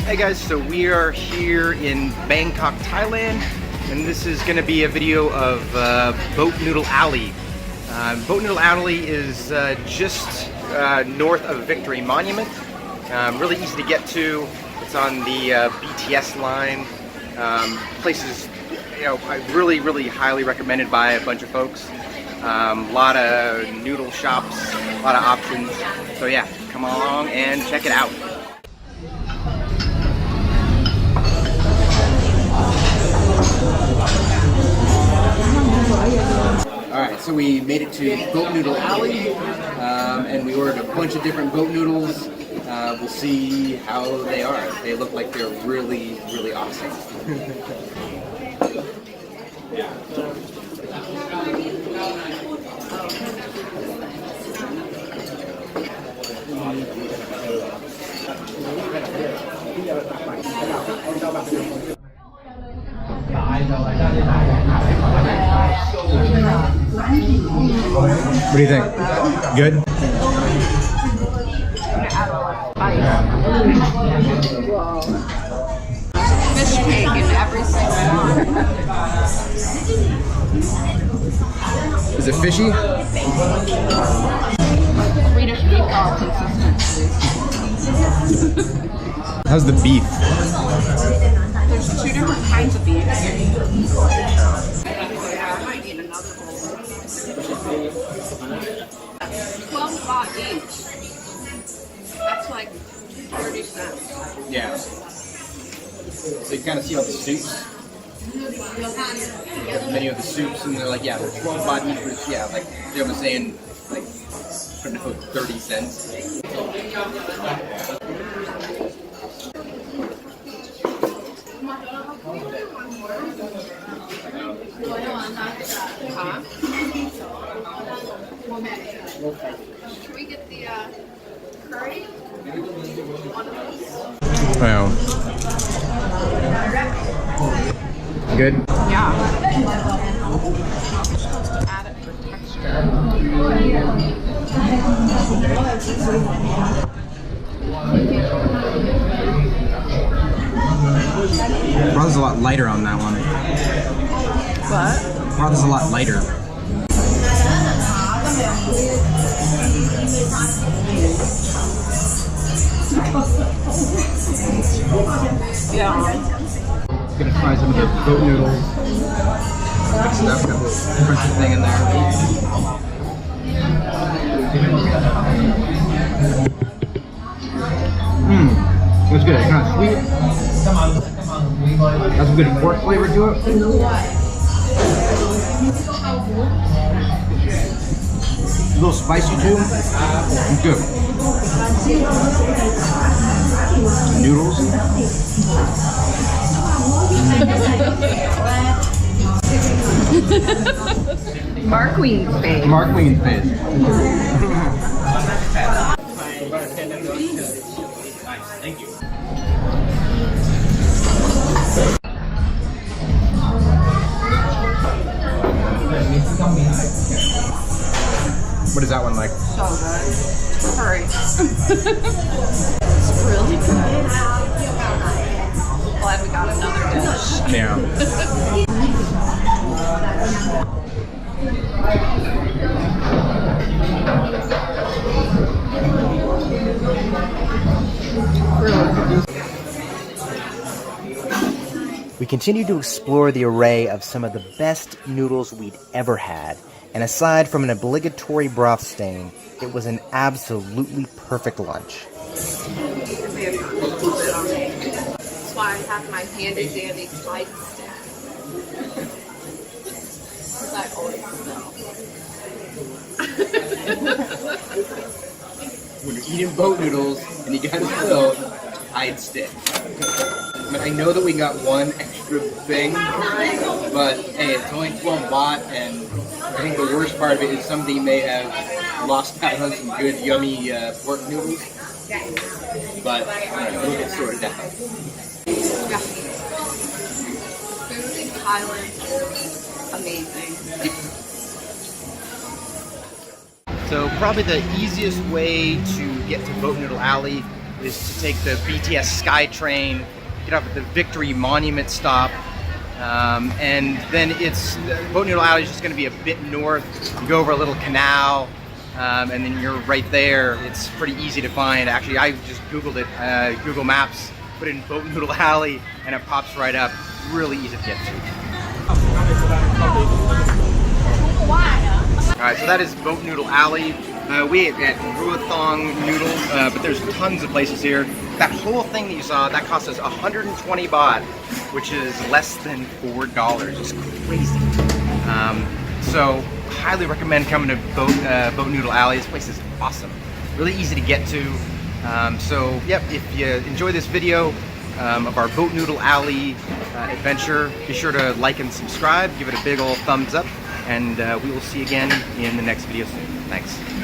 Hey guys, so we are here in Bangkok, Thailand, and this is going to be a video of Boat Noodle Alley. Boat Noodle Alley is just north of Victory Monument. Really easy to get to. It's on the BTS line. Place is, really highly recommended by a bunch of folks. A lot of noodle shops, a lot of options. So yeah, come along and check it out. Alright, so we made it to Boat Noodle Alley, and we ordered a bunch of different boat noodles. We'll see how they are. They look like they're really awesome. What do you think? Good? Fish cake in every single one. Is it fishy? Swedish meatball consistency. How's the beef? There's two different kinds of beef. Yeah, I might need another bowl. 12 baht each. That's like 30 cents. Yeah. So you kind of see all the soups. Many of the soups, and they're like, yeah, they're 12 baht each, which, yeah, like Jim was saying, like, trying to put 30 cents. Huh? Should we get the curry? One of those? Wow. Good? Yeah. Supposed to add it for texture. Brother's a lot lighter on that one. What? Brother's a lot lighter. Yeah. Gonna try some of the boat noodles. Good stuff, got a crunchy thing in there. It's good, it's kind of sweet. Has a good pork flavor to it. A little spicy too. It's good. Noodles. Mark Ween's face. Mark Ween's face. Thank you. What is that one like? So good. Curry. It's really good. Glad we got another dish. Yeah. We continued to explore the array of some of the best noodles we'd ever had, and aside from an obligatory broth stain, it was an absolutely perfect lunch. That's why I have my handy dandy Clyde stack. Because I always know. When you're eating boat noodles and you gotta fill, I'd stick. I mean, I know that we got one extra thing, but hey, it's only 12 baht, and I think the worst part of it is somebody may have lost out on some good, yummy pork noodles. But we'll get sorted out. Yeah. Food in Thailand is amazing. So probably the easiest way to get to Boat Noodle Alley is to take the BTS SkyTrain, get off at the Victory Monument stop, and then Boat Noodle Alley is just going to be a bit north. You go over a little canal, and then you're right there. It's pretty easy to find. Actually, I just Googled it, Google Maps, put in Boat Noodle Alley, and it pops right up. Really easy to get to. Alright, so that is Boat Noodle Alley. We ate at Ruathong Noodle, but there's tons of places here. That whole thing that you saw, that cost us 120 baht, which is less than $4. It's crazy. So, highly recommend coming to Boat Noodle Alley. This place is awesome. Really easy to get to. So, yep, if you enjoy this video of our Boat Noodle Alley adventure, be sure to like and subscribe, give it a big old thumbs up, and we will see you again in the next video soon. Thanks.